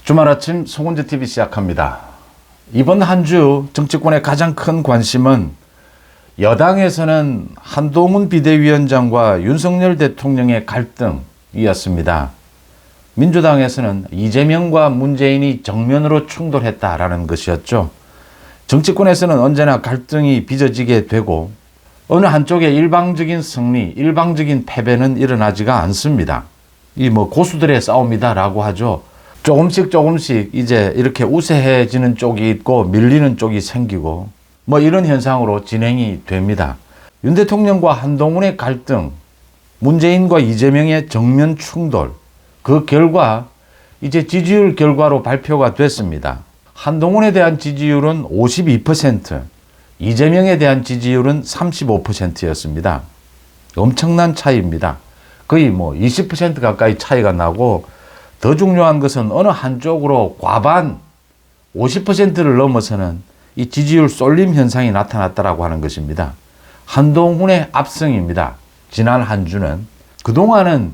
주말 아침 송은주TV 시작합니다. 이번 한 주 정치권의 가장 큰 관심은 여당에서는 한동훈 비대위원장과 윤석열 대통령의 갈등이었습니다. 민주당에서는 이재명과 문재인이 정면으로 충돌했다라는 것이었죠. 정치권에서는 언제나 갈등이 빚어지게 되고 어느 한쪽의 일방적인 승리, 일방적인 패배는 일어나지가 않습니다. 이 고수들의 싸움이다라고 하죠. 조금씩 이제 이렇게 우세해지는 쪽이 있고 밀리는 쪽이 생기고 이런 현상으로 진행이 됩니다. 윤 대통령과 한동훈의 갈등, 문재인과 이재명의 정면 충돌, 그 결과 이제 지지율 결과로 발표가 됐습니다. 한동훈에 대한 지지율은 52%, 이재명에 대한 지지율은 35%였습니다. 엄청난 차이입니다. 거의 20% 가까이 차이가 나고 더 중요한 것은 어느 한쪽으로 과반 50%를 넘어서는 이 지지율 쏠림 현상이 나타났다라고 하는 것입니다. 한동훈의 압승입니다. 지난 한 주는. 그동안은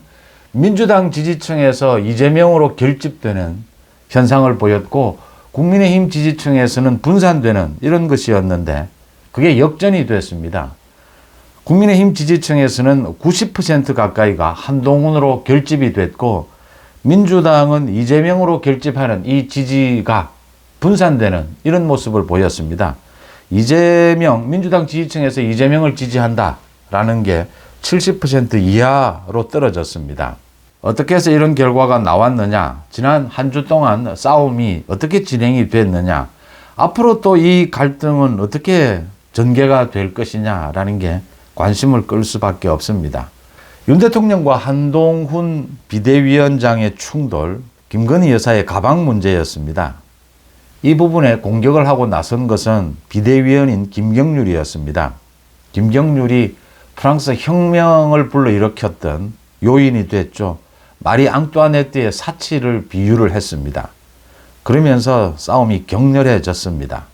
민주당 지지층에서 이재명으로 결집되는 현상을 보였고 국민의힘 지지층에서는 분산되는 이런 것이었는데 그게 역전이 됐습니다. 국민의힘 지지층에서는 90% 가까이가 한동훈으로 결집이 됐고 민주당은 이재명으로 결집하는 이 지지가 분산되는 이런 모습을 보였습니다. 민주당 지지층에서 이재명을 지지한다라는 게 70% 이하로 떨어졌습니다. 어떻게 해서 이런 결과가 나왔느냐, 지난 한 주 동안 싸움이 어떻게 진행이 됐느냐, 앞으로 또 이 갈등은 어떻게 전개가 될 것이냐라는 게 관심을 끌 수밖에 없습니다. 윤 대통령과 한동훈 비대위원장의 충돌, 김건희 여사의 가방 문제였습니다. 이 부분에 공격을 하고 나선 것은 비대위원인 김경률이었습니다. 김경률이 프랑스 혁명을 불러일으켰던 요인이 됐죠. 마리 앙뚜아네트의 사치를 비유를 했습니다. 그러면서 싸움이 격렬해졌습니다.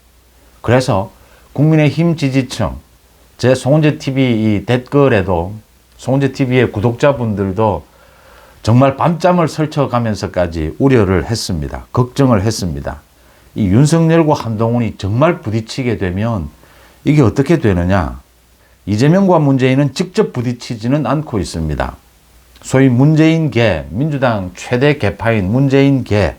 그래서 국민의힘 지지층, 제 송은주TV 이 댓글에도 송은주TV의 구독자분들도 정말 밤잠을 설쳐가면서까지 우려를 했습니다. 걱정을 했습니다. 이 윤석열과 한동훈이 정말 부딪히게 되면 이게 어떻게 되느냐. 이재명과 문재인은 직접 부딪히지는 않고 있습니다. 소위 문재인계, 민주당 최대 계파인 문재인계,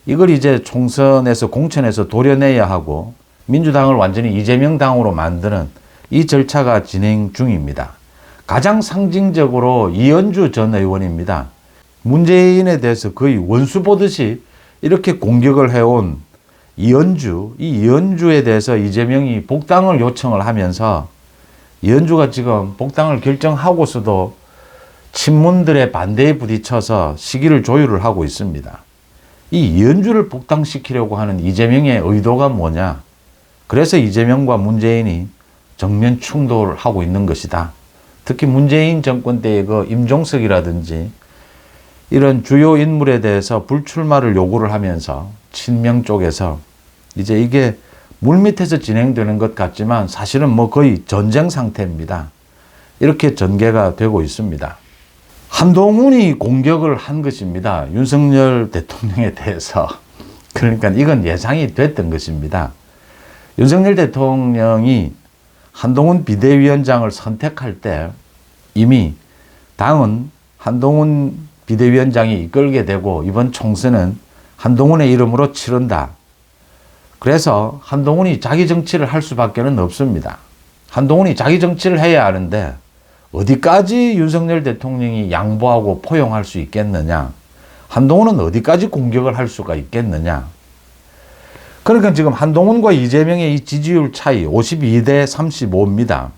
이걸 이제 총선에서 공천에서 도려내야 하고 민주당을 완전히 이재명 당으로 만드는 이 절차가 진행 중입니다. 가장 상징적으로 이현주 전 의원입니다. 문재인에 대해서 거의 원수 보듯이 이렇게 공격을 해온 이 이현주에 대해서 이재명이 복당을 요청을 하면서 이현주가 지금 복당을 결정하고서도 친문들의 반대에 부딪혀서 시기를 조율을 하고 있습니다. 이 이현주를 복당시키려고 하는 이재명의 의도가 뭐냐? 그래서 이재명과 문재인이 정면 충돌을 하고 있는 것이다. 특히 문재인 정권 때의 그 임종석이라든지 이런 주요 인물에 대해서 불출마를 요구를 하면서 친명 쪽에서 이제 이게 물밑에서 진행되는 것 같지만 사실은 거의 전쟁 상태입니다. 이렇게 전개가 되고 있습니다. 한동훈이 공격을 한 것입니다. 윤석열 대통령에 대해서. 그러니까 이건 예상이 됐던 것입니다. 윤석열 대통령이 한동훈 비대위원장을 선택할 때 이미 당은 한동훈 비대위원장이 이끌게 되고 이번 총선은 한동훈의 이름으로 치른다. 그래서 한동훈이 자기 정치를 할 수밖에 없습니다. 한동훈이 자기 정치를 해야 하는데 어디까지 윤석열 대통령이 양보하고 포용할 수 있겠느냐. 한동훈은 어디까지 공격을 할 수가 있겠느냐. 그러니까 지금 한동훈과 이재명의 이 지지율 차이 52대 35입니다.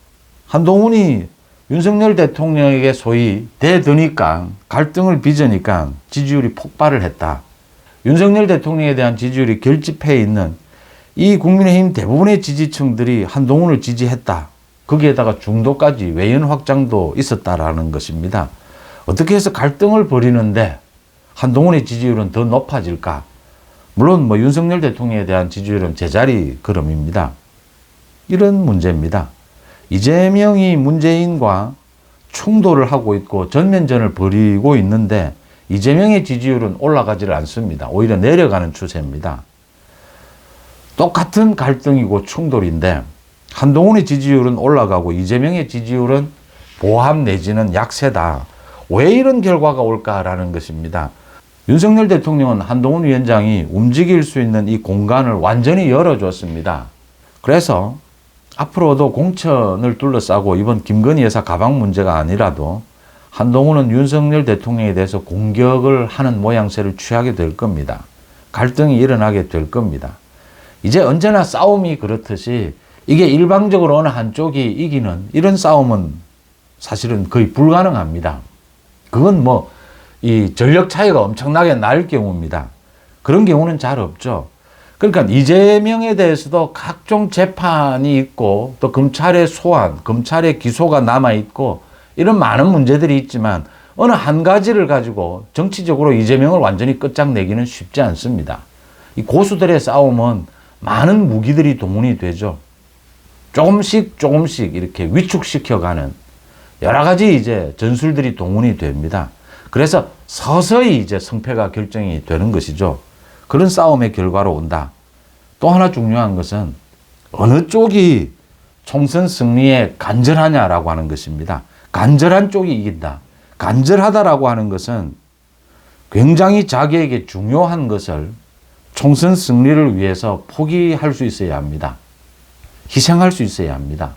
한동훈이 윤석열 대통령에게 소위 대드니까 갈등을 빚으니까 지지율이 폭발을 했다. 윤석열 대통령에 대한 지지율이 결집해 있는 이 국민의힘 대부분의 지지층들이 한동훈을 지지했다. 거기에다가 중도까지 외연 확장도 있었다라는 것입니다. 어떻게 해서 갈등을 벌이는데 한동훈의 지지율은 더 높아질까? 물론 윤석열 대통령에 대한 지지율은 제자리 걸음입니다. 이런 문제입니다. 이재명이 문재인과 충돌을 하고 있고 전면전을 벌이고 있는데 이재명의 지지율은 올라가지를 않습니다. 오히려 내려가는 추세입니다. 똑같은 갈등이고 충돌인데 한동훈의 지지율은 올라가고 이재명의 지지율은 보합 내지는 약세다. 왜 이런 결과가 올까라는 것입니다. 윤석열 대통령은 한동훈 위원장이 움직일 수 있는 이 공간을 완전히 열어줬습니다. 그래서 앞으로도 공천을 둘러싸고 이번 김건희 여사 가방 문제가 아니라도 한동훈은 윤석열 대통령에 대해서 공격을 하는 모양새를 취하게 될 겁니다. 갈등이 일어나게 될 겁니다. 이제 언제나 싸움이 그렇듯이 이게 일방적으로 어느 한쪽이 이기는 이런 싸움은 사실은 거의 불가능합니다. 그건 이 전력 차이가 엄청나게 날 경우입니다. 그런 경우는 잘 없죠. 그러니까 이재명에 대해서도 각종 재판이 있고 또 검찰의 소환, 검찰의 기소가 남아있고 이런 많은 문제들이 있지만 어느 한 가지를 가지고 정치적으로 이재명을 완전히 끝장내기는 쉽지 않습니다. 이 고수들의 싸움은 많은 무기들이 동원이 되죠. 조금씩 이렇게 위축시켜가는 여러 가지 이제 전술들이 동원이 됩니다. 그래서 서서히 이제 승패가 결정이 되는 것이죠. 그런 싸움의 결과로 온다. 또 하나 중요한 것은 어느 쪽이 총선 승리에 간절하냐라고 하는 것입니다. 간절한 쪽이 이긴다. 간절하다라고 하는 것은 굉장히 자기에게 중요한 것을 총선 승리를 위해서 포기할 수 있어야 합니다. 희생할 수 있어야 합니다.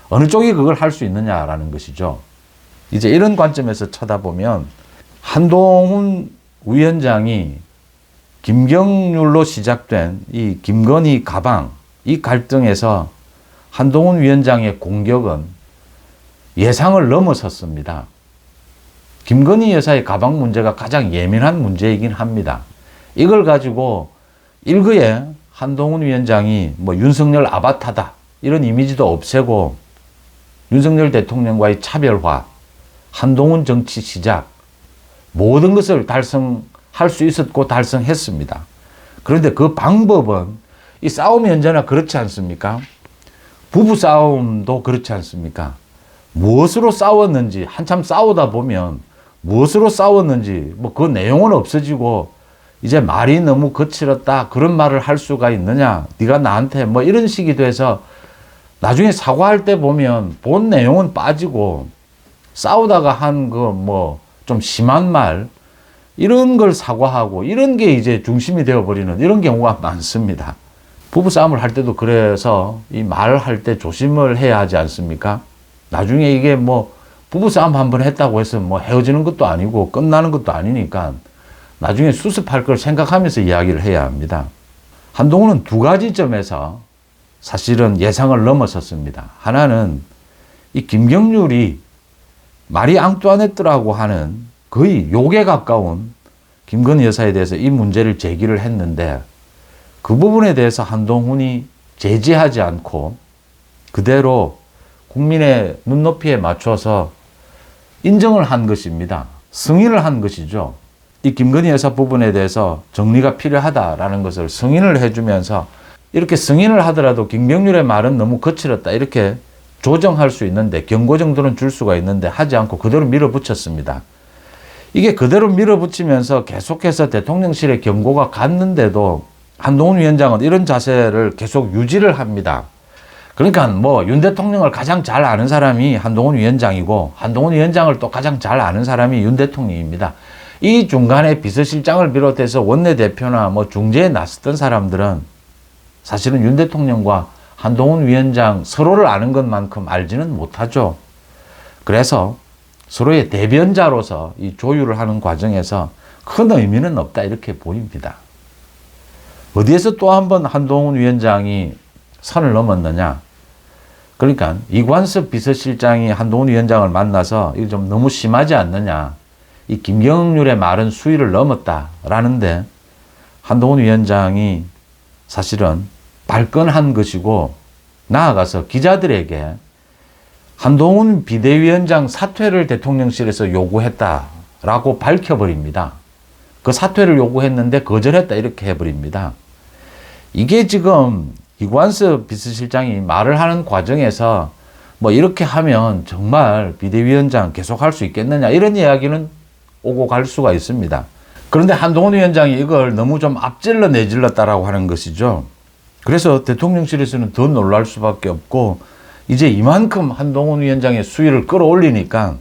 어느 쪽이 그걸 할 수 있느냐라는 것이죠. 이제 이런 관점에서 쳐다보면 한동훈 위원장이 김경률로 시작된 이 김건희 가방, 이 갈등에서 한동훈 위원장의 공격은 예상을 넘어섰습니다. 김건희 여사의 가방 문제가 가장 예민한 문제이긴 합니다. 이걸 가지고 일거에 한동훈 위원장이 윤석열 아바타다 이런 이미지도 없애고 윤석열 대통령과의 차별화, 한동훈 정치 시작 모든 것을 달성할 수 있었고 달성했습니다. 그런데 그 방법은 이 싸움이 언제나 그렇지 않습니까? 부부 싸움도 그렇지 않습니까? 무엇으로 싸웠는지 한참 싸우다 보면 무엇으로 싸웠는지 그 내용은 없어지고 이제 말이 너무 거칠었다 그런 말을 할 수가 있느냐 네가 나한테 이런 식이 돼서 나중에 사과할 때 보면 본 내용은 빠지고 싸우다가 한 좀 심한 말 이런 걸 사과하고 이런 게 이제 중심이 되어버리는 이런 경우가 많습니다. 부부싸움을 할 때도 그래서 이 말을 할 때 조심을 해야 하지 않습니까? 나중에 이게 부부싸움 한번 했다고 해서 헤어지는 것도 아니고 끝나는 것도 아니니까 나중에 수습할 걸 생각하면서 이야기를 해야 합니다. 한동훈은 두 가지 점에서 사실은 예상을 넘어섰습니다. 하나는 이 김경률이 마리 앙뚜아네트라고 하는 거의 욕에 가까운 김건희 여사에 대해서 이 문제를 제기를 했는데 그 부분에 대해서 한동훈이 제지하지 않고 그대로 국민의 눈높이에 맞춰서 인정을 한 것입니다. 승인을 한 것이죠. 이 김건희 여사 부분에 대해서 정리가 필요하다라는 것을 승인을 해주면서 이렇게 승인을 하더라도 김경률의 말은 너무 거칠었다 이렇게 조정할 수 있는데 경고 정도는 줄 수가 있는데 하지 않고 그대로 밀어붙였습니다. 이게 그대로 밀어붙이면서 계속해서 대통령실에 경고가 갔는데도 한동훈 위원장은 이런 자세를 계속 유지를 합니다. 그러니까 윤 대통령을 가장 잘 아는 사람이 한동훈 위원장이고 한동훈 위원장을 또 가장 잘 아는 사람이 윤 대통령입니다. 이 중간에 비서실장을 비롯해서 원내대표나 중재에 나섰던 사람들은 사실은 윤 대통령과 한동훈 위원장 서로를 아는 것만큼 알지는 못하죠. 그래서 서로의 대변자로서 이 조율을 하는 과정에서 큰 의미는 없다 이렇게 보입니다. 어디에서 또 한 번 한동훈 위원장이 선을 넘었느냐. 그러니까 이관섭 비서실장이 한동훈 위원장을 만나서 이거 좀 너무 심하지 않느냐. 이 김경률의 말은 수위를 넘었다라는데 한동훈 위원장이 사실은 발끈한 것이고 나아가서 기자들에게 한동훈 비대위원장 사퇴를 대통령실에서 요구했다라고 밝혀버립니다. 그 사퇴를 요구했는데 거절했다 이렇게 해버립니다. 이게 지금 이관섭 비서실장이 말을 하는 과정에서 이렇게 하면 정말 비대위원장 계속할 수 있겠느냐 이런 이야기는 오고 갈 수가 있습니다. 그런데 한동훈 위원장이 이걸 너무 좀 앞질러 내질렀다라고 하는 것이죠. 그래서 대통령실에서는 더 놀랄 수밖에 없고, 이제 이만큼 한동훈 위원장의 수위를 끌어올리니까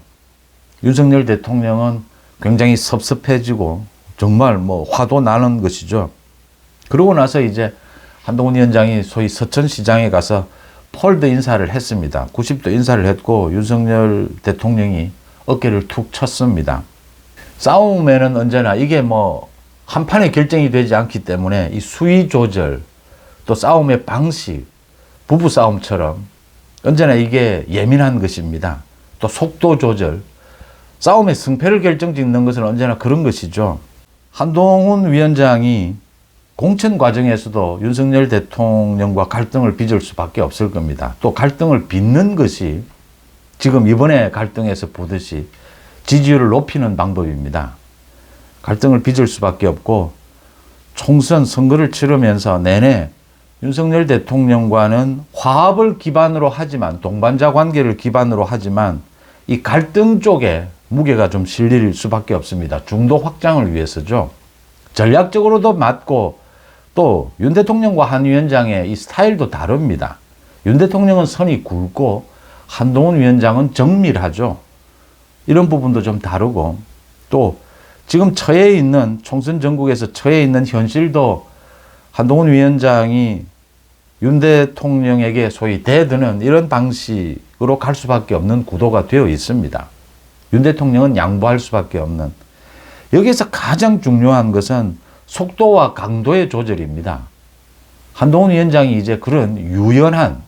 윤석열 대통령은 굉장히 섭섭해지고 정말 뭐 화도 나는 것이죠. 그러고 나서 이제 한동훈 위원장이 소위 서천시장에 가서 폴드 인사를 했습니다. 90도 인사를 했고 윤석열 대통령이 어깨를 툭 쳤습니다. 싸움에는 언제나 이게 뭐 한판에 결정이 되지 않기 때문에 이 수위 조절, 또 싸움의 방식, 부부싸움처럼 언제나 이게 예민한 것입니다. 또 속도 조절, 싸움의 승패를 결정짓는 것은 언제나 그런 것이죠. 한동훈 위원장이 공천 과정에서도 윤석열 대통령과 갈등을 빚을 수밖에 없을 겁니다. 또 갈등을 빚는 것이 지금 이번에 갈등에서 보듯이 지지율을 높이는 방법입니다. 갈등을 빚을 수밖에 없고, 총선 선거를 치르면서 내내 윤석열 대통령과는 화합을 기반으로 하지만, 동반자 관계를 기반으로 하지만 이 갈등 쪽에 무게가 좀 실릴 수밖에 없습니다. 중도 확장을 위해서죠. 전략적으로도 맞고, 또 윤 대통령과 한 위원장의 이 스타일도 다릅니다. 윤 대통령은 선이 굵고 한동훈 위원장은 정밀하죠. 이런 부분도 좀 다르고, 또 지금 처해 있는, 총선 전국에서 처해 있는 현실도 한동훈 위원장이 윤 대통령에게 소위 대드는 이런 방식으로 갈 수밖에 없는 구도가 되어 있습니다. 윤 대통령은 양보할 수밖에 없는. 여기서 가장 중요한 것은 속도와 강도의 조절입니다. 한동훈 위원장이 이제 그런 유연한,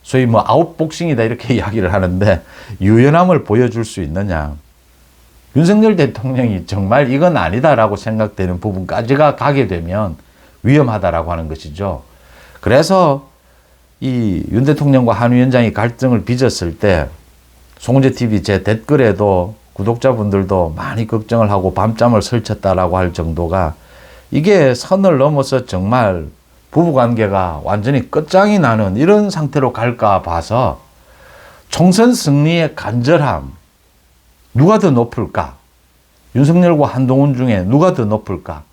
소위 뭐 아웃복싱이다 이렇게 이야기를 하는데, 유연함을 보여줄 수 있느냐. 윤석열 대통령이 정말 이건 아니다라고 생각되는 부분까지가 가게 되면 위험하다라고 하는 것이죠. 그래서 이 윤 대통령과 한 위원장이 갈등을 빚었을 때 송은재TV 제 댓글에도 구독자분들도 많이 걱정을 하고 밤잠을 설쳤다라고 할 정도가, 이게 선을 넘어서 정말 부부관계가 완전히 끝장이 나는 이런 상태로 갈까 봐서 총선 승리의 간절함, 누가 더 높을까? 윤석열과 한동훈 중에 누가 더 높을까?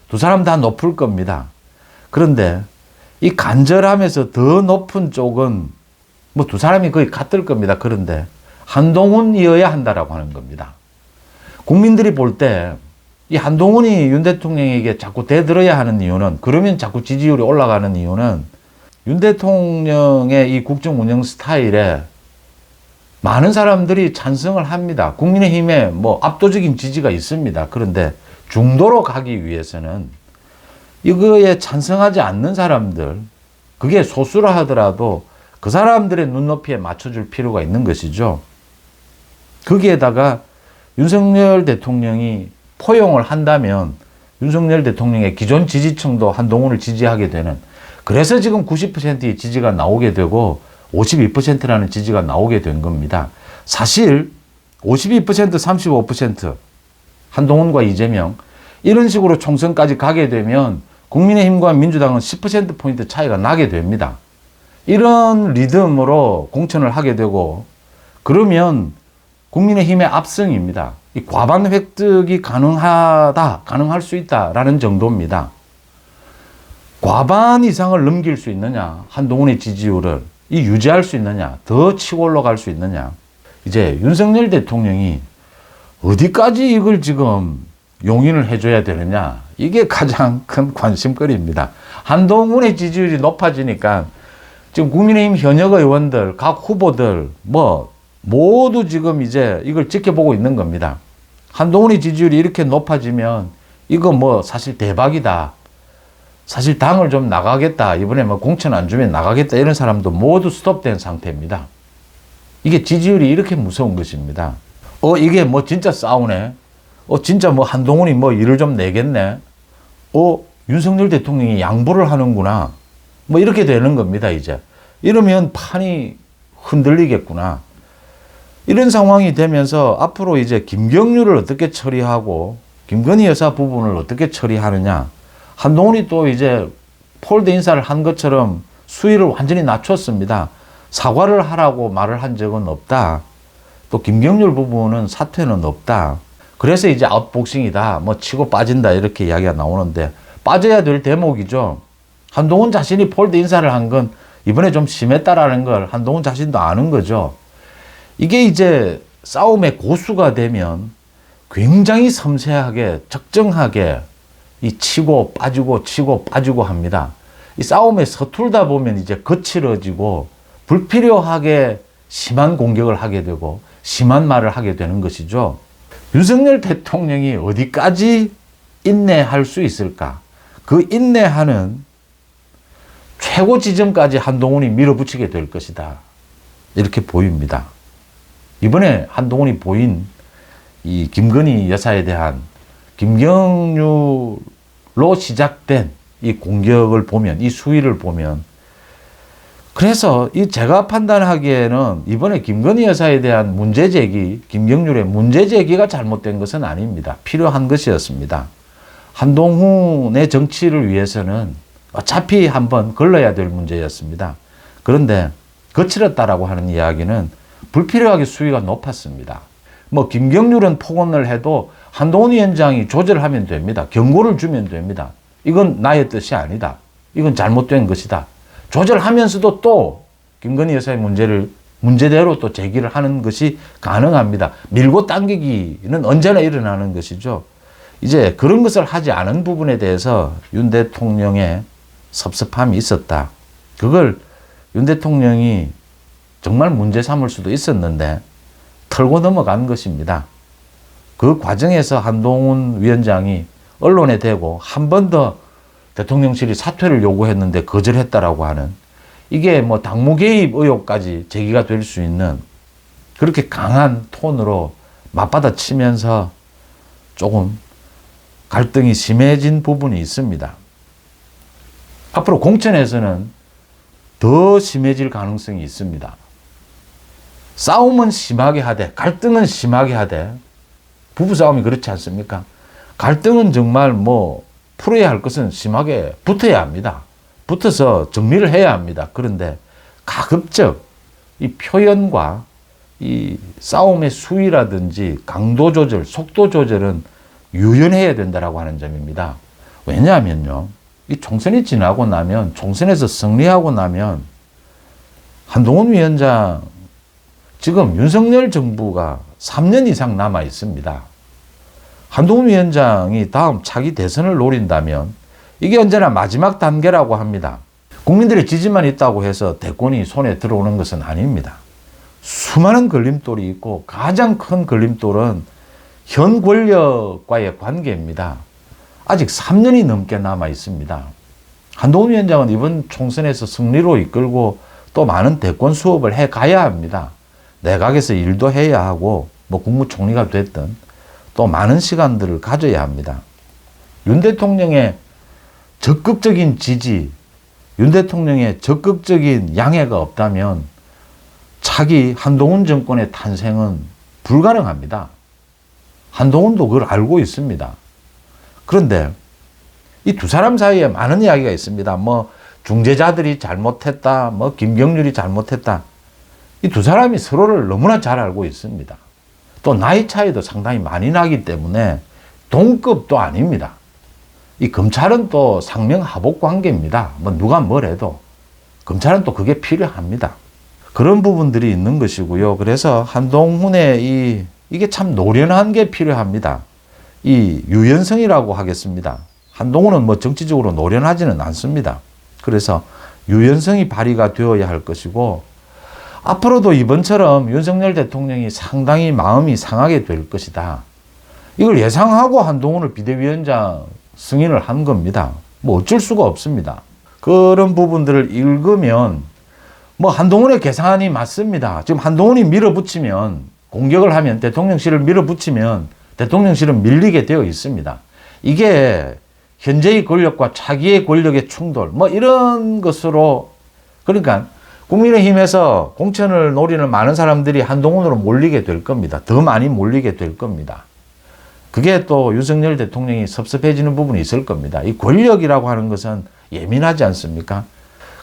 두 사람 다 높을 겁니다. 그런데 이 간절함에서 더 높은 쪽은 뭐 두 사람이 거의 같을 겁니다. 그런데 한동훈이어야 한다라고 하는 겁니다. 국민들이 볼 때 이 한동훈이 윤 대통령에게 자꾸 대들어야 하는 이유는, 그러면 자꾸 지지율이 올라가는 이유는 윤 대통령의 이 국정 운영 스타일에 많은 사람들이 찬성을 합니다. 국민의힘에 뭐 압도적인 지지가 있습니다. 그런데 중도로 가기 위해서는 이거에 찬성하지 않는 사람들, 그게 소수라 하더라도 그 사람들의 눈높이에 맞춰줄 필요가 있는 것이죠. 거기에다가 윤석열 대통령이 포용을 한다면 윤석열 대통령의 기존 지지층도 한동훈을 지지하게 되는, 그래서 지금 90%의 지지가 나오게 되고 52%라는 지지가 나오게 된 겁니다. 사실 52%, 35% 한동훈과 이재명 이런 식으로 총선까지 가게 되면 국민의힘과 민주당은 10%포인트 차이가 나게 됩니다. 이런 리듬으로 공천을 하게 되고, 그러면 국민의힘의 압승입니다. 이 과반 획득이 가능할 수 있다라는 정도입니다. 과반 이상을 넘길 수 있느냐, 한동훈의 지지율을 유지할 수 있느냐, 더 치고 올라갈 수 있느냐. 이제 윤석열 대통령이 어디까지 이걸 지금 용인을 해줘야 되느냐, 이게 가장 큰 관심거리입니다. 한동훈의 지지율이 높아지니까 지금 국민의힘 현역 의원들, 각 후보들 모두 지금 이제 이걸 지켜보고 있는 겁니다. 한동훈의 지지율이 이렇게 높아지면 이거 사실 대박이다. 사실 당을 좀 나가겠다. 이번에 공천 안 주면 나가겠다. 이런 사람도 모두 스톱된 상태입니다. 이게 지지율이 이렇게 무서운 것입니다. 이게 진짜 싸우네. 진짜 한동훈이 일을 좀 내겠네. 윤석열 대통령이 양보를 하는구나. 이렇게 되는 겁니다, 이제. 이러면 판이 흔들리겠구나. 이런 상황이 되면서 앞으로 이제 김경률을 어떻게 처리하고 김건희 여사 부분을 어떻게 처리하느냐. 한동훈이 또 이제 폴드 인사를 한 것처럼 수위를 완전히 낮췄습니다. 사과를 하라고 말을 한 적은 없다. 또 김경률 부분은 사퇴는 없다. 그래서 이제 아웃복싱이다, 뭐 치고 빠진다 이렇게 이야기가 나오는데 빠져야 될 대목이죠. 한동훈 자신이 폴드 인사를 한 건 이번에 좀 심했다라는 걸 한동훈 자신도 아는 거죠. 이게 이제 싸움의 고수가 되면 굉장히 섬세하게 적정하게 이 치고 빠지고 합니다. 이 싸움에 서툴다 보면 이제 거칠어지고 불필요하게 심한 공격을 하게 되고 심한 말을 하게 되는 것이죠. 윤석열 대통령이 어디까지 인내할 수 있을까? 그 인내하는 최고 지점까지 한동훈이 밀어붙이게 될 것이다, 이렇게 보입니다. 이번에 한동훈이 보인 이 김건희 여사에 대한 김경률로 시작된 이 공격을 보면, 이 수위를 보면, 그래서 이 제가 판단하기에는 이번에 김건희 여사에 대한 문제 제기, 김경률의 문제 제기가 잘못된 것은 아닙니다. 필요한 것이었습니다. 한동훈의 정치를 위해서는 어차피 한번 걸러야 될 문제였습니다. 그런데 거칠었다라고 하는 이야기는 불필요하게 수위가 높았습니다. 뭐 김경률은 폭언을 해도 한동훈 위원장이 조절하면 됩니다. 경고를 주면 됩니다. 이건 나의 뜻이 아니다, 이건 잘못된 것이다, 조절하면서도 또 김건희 여사의 문제대로 또 제기를 하는 것이 가능합니다. 밀고 당기기는 언제나 일어나는 것이죠. 이제 그런 것을 하지 않은 부분에 대해서 윤 대통령의 섭섭함이 있었다. 그걸 윤 대통령이 정말 문제 삼을 수도 있었는데 털고 넘어간 것입니다. 그 과정에서 한동훈 위원장이 언론에 대고 한 번 더 대통령실이 사퇴를 요구했는데 거절했다라고 하는, 이게 뭐 당무 개입 의혹까지 제기가 될 수 있는 그렇게 강한 톤으로 맞받아치면서 조금 갈등이 심해진 부분이 있습니다. 앞으로 공천에서는 더 심해질 가능성이 있습니다. 싸움은 심하게 하되 갈등은 심하게 하되, 부부싸움이 그렇지 않습니까? 갈등은 정말 뭐 풀어야 할 것은 심하게 붙어야 합니다. 붙어서 정리를 해야 합니다. 그런데 가급적 이 표현과 이 싸움의 수위라든지 강도 조절, 속도 조절은 유연해야 된다라고 하는 점입니다. 왜냐하면요, 이 총선이 지나고 나면, 총선에서 승리하고 나면 한동훈 위원장, 지금 윤석열 정부가 3년 이상 남아 있습니다. 한동훈 위원장이 다음 차기 대선을 노린다면 이게 언제나 마지막 단계라고 합니다. 국민들의 지지만 있다고 해서 대권이 손에 들어오는 것은 아닙니다. 수많은 걸림돌이 있고 가장 큰 걸림돌은 현 권력과의 관계입니다. 아직 3년이 넘게 남아 있습니다. 한동훈 위원장은 이번 총선에서 승리로 이끌고 또 많은 대권 수업을 해 가야 합니다. 내각에서 일도 해야 하고 뭐 국무총리가 됐든 또 많은 시간들을 가져야 합니다. 윤 대통령의 적극적인 지지, 윤 대통령의 적극적인 양해가 없다면 차기 한동훈 정권의 탄생은 불가능합니다. 한동훈도 그걸 알고 있습니다. 그런데 이 두 사람 사이에 많은 이야기가 있습니다. 뭐 중재자들이 잘못했다, 뭐 김경률이 잘못했다. 이 두 사람이 서로를 너무나 잘 알고 있습니다. 또 나이 차이도 상당히 많이 나기 때문에 동급도 아닙니다. 이 검찰은 또 상명하복 관계입니다. 뭐 누가 뭘 해도 검찰은 또 그게 필요합니다. 그런 부분들이 있는 것이고요. 그래서 한동훈의 이게 참 노련한 게 필요합니다. 이 유연성이라고 하겠습니다. 한동훈은 뭐 정치적으로 노련하지는 않습니다. 그래서 유연성이 발휘가 되어야 할 것이고, 앞으로도 이번처럼 윤석열 대통령이 상당히 마음이 상하게 될 것이다. 이걸 예상하고 한동훈을 비대위원장 승인을 한 겁니다. 뭐 어쩔 수가 없습니다. 그런 부분들을 읽으면 뭐 한동훈의 계산이 맞습니다. 지금 한동훈이 밀어붙이면, 공격을 하면, 대통령실을 밀어붙이면 대통령실은 밀리게 되어 있습니다. 이게 현재의 권력과 차기의 권력의 충돌, 뭐 이런 것으로, 그러니까 국민의힘에서 공천을 노리는 많은 사람들이 한동훈으로 몰리게 될 겁니다. 더 많이 몰리게 될 겁니다. 그게 또 윤석열 대통령이 섭섭해지는 부분이 있을 겁니다. 이 권력이라고 하는 것은 예민하지 않습니까?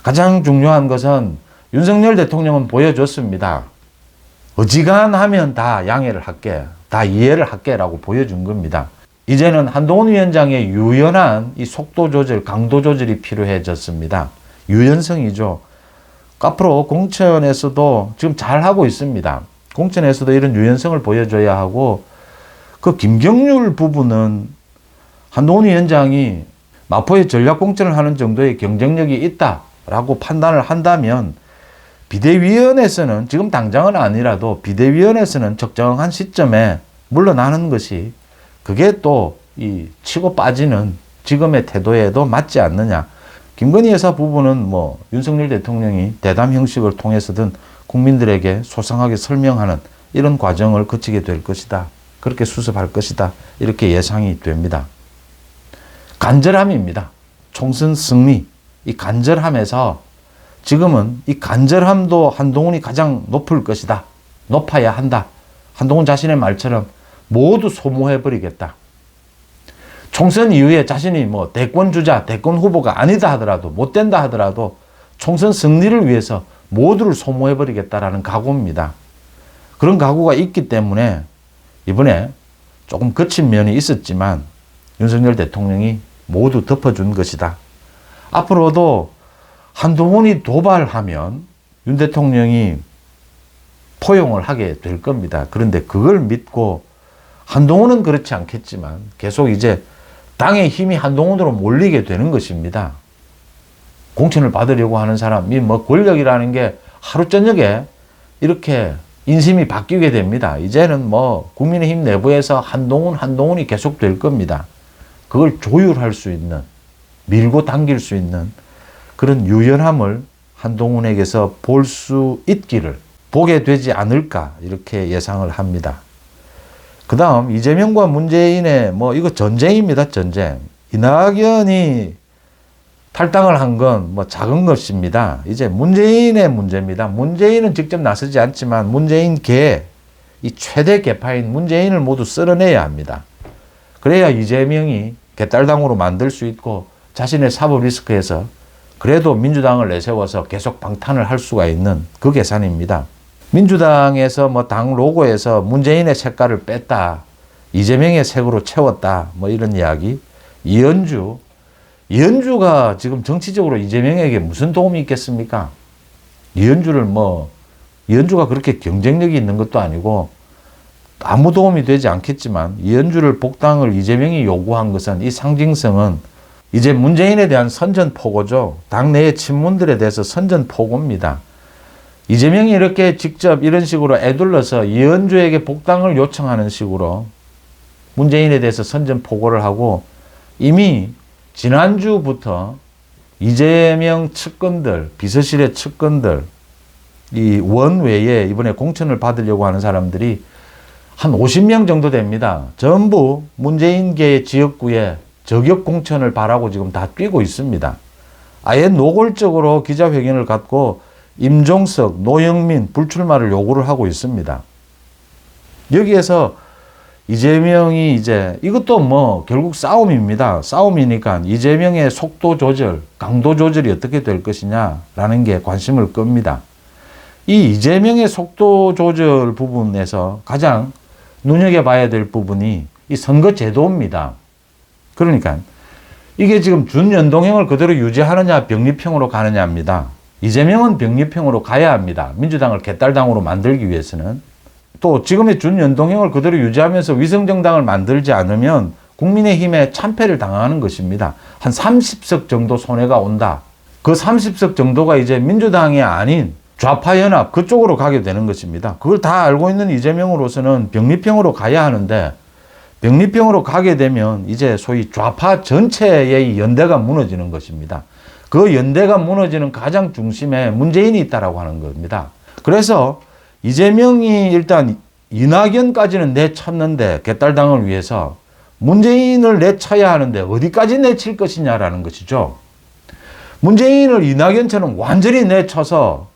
가장 중요한 것은 윤석열 대통령은 보여줬습니다. 어지간하면 다 양해를 할게. 다 이해를 할게라고 보여준 겁니다. 이제는 한동훈 위원장의 유연한 이 속도 조절, 강도 조절이 필요해졌습니다. 유연성이죠. 앞으로 공천에서도 지금 잘하고 있습니다. 공천에서도 이런 유연성을 보여줘야 하고, 그 김경률 부분은 한동훈 위원장이 마포에 전략 공천을 하는 정도의 경쟁력이 있다라고 판단을 한다면 비대위원회에서는, 지금 당장은 아니라도 비대위원회에서는 적정한 시점에 물러나는 것이, 그게 또 이 치고 빠지는 지금의 태도에도 맞지 않느냐. 김건희 여사 부분은 뭐 윤석열 대통령이 대담 형식을 통해서든 국민들에게 소상하게 설명하는 이런 과정을 거치게 될 것이다. 그렇게 수습할 것이다. 이렇게 예상이 됩니다. 간절함입니다. 총선 승리. 이 간절함에서 지금은 이 간절함도 한동훈이 가장 높을 것이다. 높아야 한다. 한동훈 자신의 말처럼 모두 소모해버리겠다. 총선 이후에 자신이 뭐 대권 주자, 대권 후보가 아니다 하더라도, 못 된다 하더라도 총선 승리를 위해서 모두를 소모해버리겠다라는 각오입니다. 그런 각오가 있기 때문에 이번에 조금 거친 면이 있었지만 윤석열 대통령이 모두 덮어준 것이다. 앞으로도 한동훈이 도발하면 윤 대통령이 포용을 하게 될 겁니다. 그런데 그걸 믿고, 한동훈은 그렇지 않겠지만 계속 이제 당의 힘이 한동훈으로 몰리게 되는 것입니다. 공천을 받으려고 하는 사람이 뭐 권력이라는 게 하루 저녁에 이렇게 인심이 바뀌게 됩니다. 이제는 뭐 국민의힘 내부에서 한동훈이 계속 될 겁니다. 그걸 조율할 수 있는, 밀고 당길 수 있는 그런 유연함을 한동훈에게서 볼 수 있기를, 보게 되지 않을까 이렇게 예상을 합니다. 그 다음 이재명과 문재인의 뭐 이거 전쟁입니다. 전쟁. 이낙연이 탈당을 한 건 뭐 작은 것입니다. 이제 문재인의 문제입니다. 문재인은 직접 나서지 않지만 문재인 개, 이 최대 개파인 문재인을 모두 쓸어내야 합니다. 그래야 이재명이 개딸당으로 만들 수 있고 자신의 사법 리스크에서 그래도 민주당을 내세워서 계속 방탄을 할 수가 있는 그 계산입니다. 민주당에서 뭐 당 로고에서 문재인의 색깔을 뺐다, 이재명의 색으로 채웠다, 뭐 이런 이야기. 이현주가 지금 정치적으로 이재명에게 무슨 도움이 있겠습니까? 이현주가 그렇게 경쟁력이 있는 것도 아니고 아무 도움이 되지 않겠지만, 이현주를 복당을 이재명이 요구한 것은, 이 상징성은 이제 문재인에 대한 선전포고죠. 당내의 친문들에 대해서 선전포고입니다. 이재명이 이렇게 직접 이런 식으로 애둘러서 이현주에게 복당을 요청하는 식으로 문재인에 대해서 선전포고를 하고, 이미 지난주부터 이재명 측근들, 비서실의 측근들, 이 원외에 이번에 공천을 받으려고 하는 사람들이 한 50명 정도 됩니다. 전부 문재인계 지역구에 저격 공천을 바라고 지금 다 뛰고 있습니다. 아예 노골적으로 기자회견을 갖고 임종석, 노영민 불출마를 요구를 하고 있습니다. 여기에서 이재명이 이제, 이것도 뭐 결국 싸움입니다. 싸움이니까 이재명의 속도 조절, 강도 조절이 어떻게 될 것이냐라는 게 관심을 끕니다. 이 이재명의 속도 조절 부분에서 가장 눈여겨봐야 될 부분이 이 선거 제도입니다. 그러니까 이게 지금 준연동형을 그대로 유지하느냐 병립형으로 가느냐입니다. 이재명은 병립형으로 가야 합니다. 민주당을 개딸당으로 만들기 위해서는. 또 지금의 준연동형을 그대로 유지하면서 위성정당을 만들지 않으면 국민의힘에 참패를 당하는 것입니다. 한 30석 정도 손해가 온다. 그 30석 정도가 이제 민주당이 아닌 좌파연합 그쪽으로 가게 되는 것입니다. 그걸 다 알고 있는 이재명으로서는 병립형으로 가야 하는데, 병립형으로 가게 되면 이제 소위 좌파 전체의 연대가 무너지는 것입니다. 그 연대가 무너지는 가장 중심에 문재인이 있다라고 하는 겁니다. 그래서 이재명이 일단 이낙연까지는 내쳤는데, 개딸당을 위해서 문재인을 내쳐야 하는데 어디까지 내칠 것이냐라는 것이죠. 문재인을 이낙연처럼 완전히 내쳐서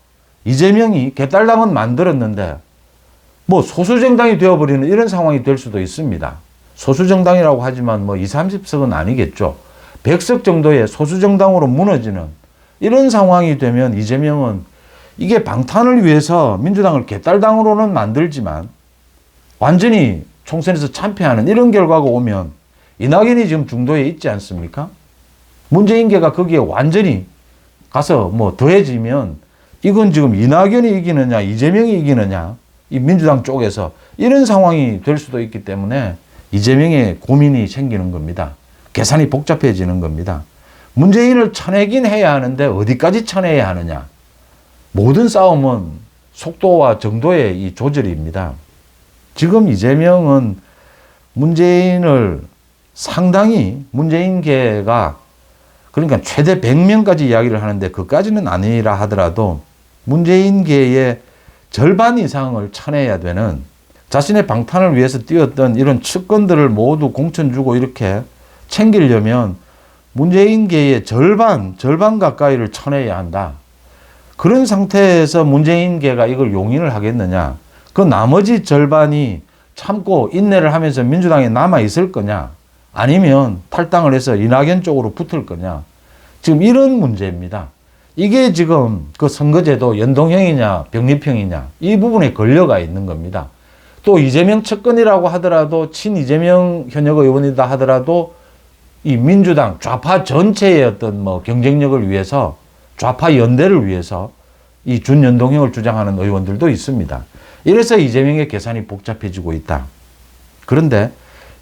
이재명이 개딸당은 만들었는데 뭐 소수정당이 되어버리는 이런 상황이 될 수도 있습니다. 소수정당이라고 하지만 뭐 20, 30석은 아니겠죠. 100석 정도의 소수정당으로 무너지는 이런 상황이 되면 이재명은 이게 방탄을 위해서 민주당을 개딸당으로는 만들지만 완전히 총선에서 참패하는 이런 결과가 오면 이낙연이 지금 중도에 있지 않습니까? 문재인계가 거기에 완전히 가서 뭐 더해지면 이건 지금 이낙연이 이기느냐 이재명이 이기느냐 이 민주당 쪽에서 이런 상황이 될 수도 있기 때문에 이재명의 고민이 생기는 겁니다. 계산이 복잡해지는 겁니다. 문재인을 쳐내긴 해야 하는데 어디까지 쳐내야 하느냐. 모든 싸움은 속도와 정도의 이 조절입니다. 지금 이재명은 문재인을 상당히 문재인계가 그러니까 최대 100명까지 이야기를 하는데 그까지는 아니라 하더라도 문재인계의 절반 이상을 쳐내야 되는 자신의 방탄을 위해서 뛰었던 이런 측근들을 모두 공천 주고 이렇게 챙기려면 문재인계의 절반 가까이를 쳐내야 한다. 그런 상태에서 문재인계가 이걸 용인을 하겠느냐. 그 나머지 절반이 참고 인내를 하면서 민주당에 남아 있을 거냐. 아니면 탈당을 해서 이낙연 쪽으로 붙을 거냐. 지금 이런 문제입니다. 이게 지금 그 선거제도 연동형이냐 병립형이냐 이 부분에 걸려가 있는 겁니다. 또 이재명 측근이라고 하더라도 친이재명 현역 의원이다 하더라도 이 민주당 좌파 전체의 어떤 뭐 경쟁력을 위해서 좌파 연대를 위해서 이 준연동형을 주장하는 의원들도 있습니다. 이래서 이재명의 계산이 복잡해지고 있다. 그런데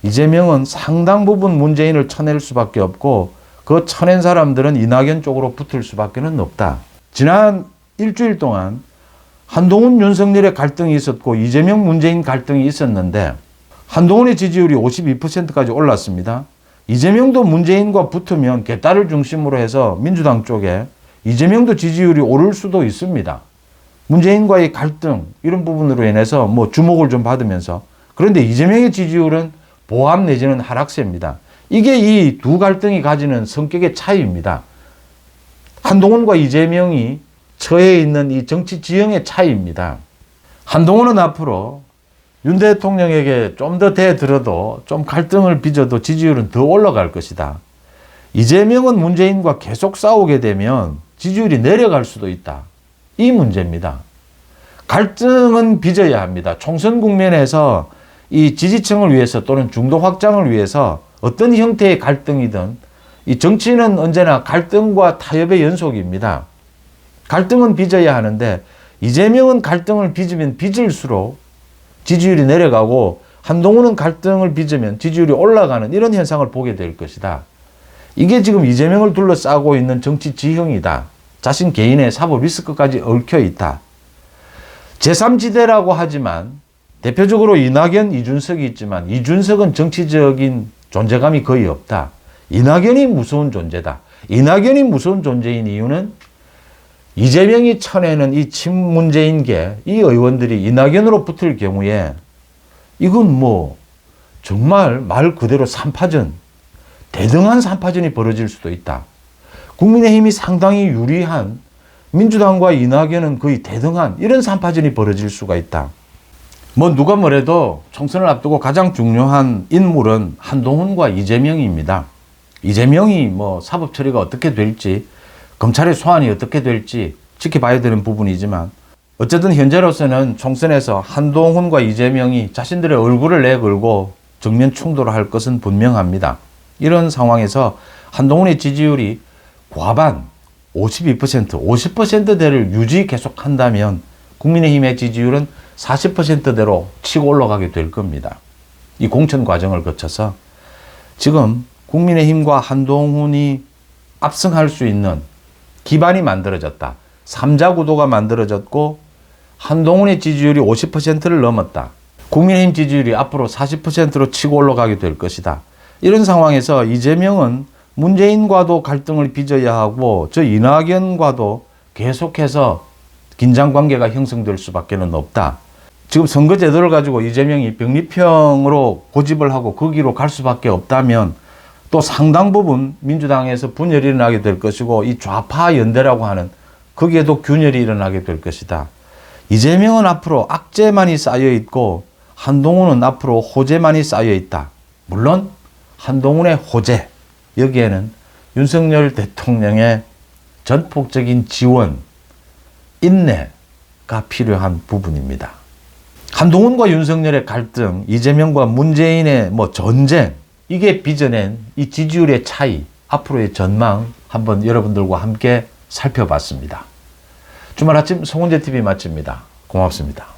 이재명은 상당 부분 문재인을 쳐낼 수밖에 없고 그 쳐낸 사람들은 이낙연 쪽으로 붙을 수밖에 없다. 지난 일주일 동안 한동훈 윤석열의 갈등이 있었고 이재명 문재인 갈등이 있었는데 한동훈의 지지율이 52%까지 올랐습니다. 이재명도 문재인과 붙으면 개딸을 중심으로 해서 민주당 쪽에 이재명도 지지율이 오를 수도 있습니다. 문재인과의 갈등 이런 부분으로 인해서 뭐 주목을 좀 받으면서 그런데 이재명의 지지율은 보합 내지는 하락세입니다. 이게 이 두 갈등이 가지는 성격의 차이입니다. 한동훈과 이재명이 처해 있는 이 정치 지형의 차이입니다. 한동훈은 앞으로 윤 대통령에게 좀 더 대들어도 좀 갈등을 빚어도 지지율은 더 올라갈 것이다. 이재명은 문재인과 계속 싸우게 되면 지지율이 내려갈 수도 있다. 이 문제입니다. 갈등은 빚어야 합니다. 총선 국면에서 이 지지층을 위해서 또는 중도 확장을 위해서 어떤 형태의 갈등이든 이 정치는 언제나 갈등과 타협의 연속입니다. 갈등은 빚어야 하는데 이재명은 갈등을 빚으면 빚을수록 지지율이 내려가고 한동훈은 갈등을 빚으면 지지율이 올라가는 이런 현상을 보게 될 것이다. 이게 지금 이재명을 둘러싸고 있는 정치 지형이다. 자신 개인의 사법 리스크까지 얽혀 있다. 제3지대라고 하지만 대표적으로 이낙연, 이준석이 있지만 이준석은 정치적인 존재감이 거의 없다. 이낙연이 무서운 존재다. 이낙연이 무서운 존재인 이유는 이재명이 쳐내는 이 친문재인계 이 의원들이 이낙연으로 붙을 경우에 이건 뭐 정말 말 그대로 삼파전, 대등한 삼파전이 벌어질 수도 있다. 국민의힘이 상당히 유리한 민주당과 이낙연은 거의 대등한 이런 삼파전이 벌어질 수가 있다. 뭐 누가 뭐래도 총선을 앞두고 가장 중요한 인물은 한동훈과 이재명입니다. 이재명이 뭐 사법 처리가 어떻게 될지 검찰의 소환이 어떻게 될지 지켜봐야 되는 부분이지만 어쨌든 현재로서는 총선에서 한동훈과 이재명이 자신들의 얼굴을 내걸고 정면 충돌을 할 것은 분명합니다. 이런 상황에서 한동훈의 지지율이 과반 52%, 50%대를 유지 계속한다면 국민의힘의 지지율은 40%대로 치고 올라가게 될 겁니다. 이 공천 과정을 거쳐서 지금 국민의힘과 한동훈이 압승할 수 있는 기반이 만들어졌다. 3자 구도가 만들어졌고 한동훈의 지지율이 50%를 넘었다. 국민의힘 지지율이 앞으로 40%로 치고 올라가게 될 것이다. 이런 상황에서 이재명은 문재인과도 갈등을 빚어야 하고 저 이낙연과도 계속해서 긴장관계가 형성될 수밖에 없다. 지금 선거제도를 가지고 이재명이 병립형으로 고집을 하고 거기로 갈 수밖에 없다면 또 상당 부분 민주당에서 분열이 일어나게 될 것이고 이 좌파 연대라고 하는 거기에도 균열이 일어나게 될 것이다. 이재명은 앞으로 악재만이 쌓여 있고 한동훈은 앞으로 호재만이 쌓여 있다. 물론 한동훈의 호재, 여기에는 윤석열 대통령의 전폭적인 지원, 인내가 필요한 부분입니다. 한동훈과 윤석열의 갈등, 이재명과 문재인의 전쟁, 이게 빚어낸 이 지지율의 차이, 앞으로의 전망 한번 여러분들과 함께 살펴봤습니다. 주말 아침 송은재 TV 마칩니다. 고맙습니다.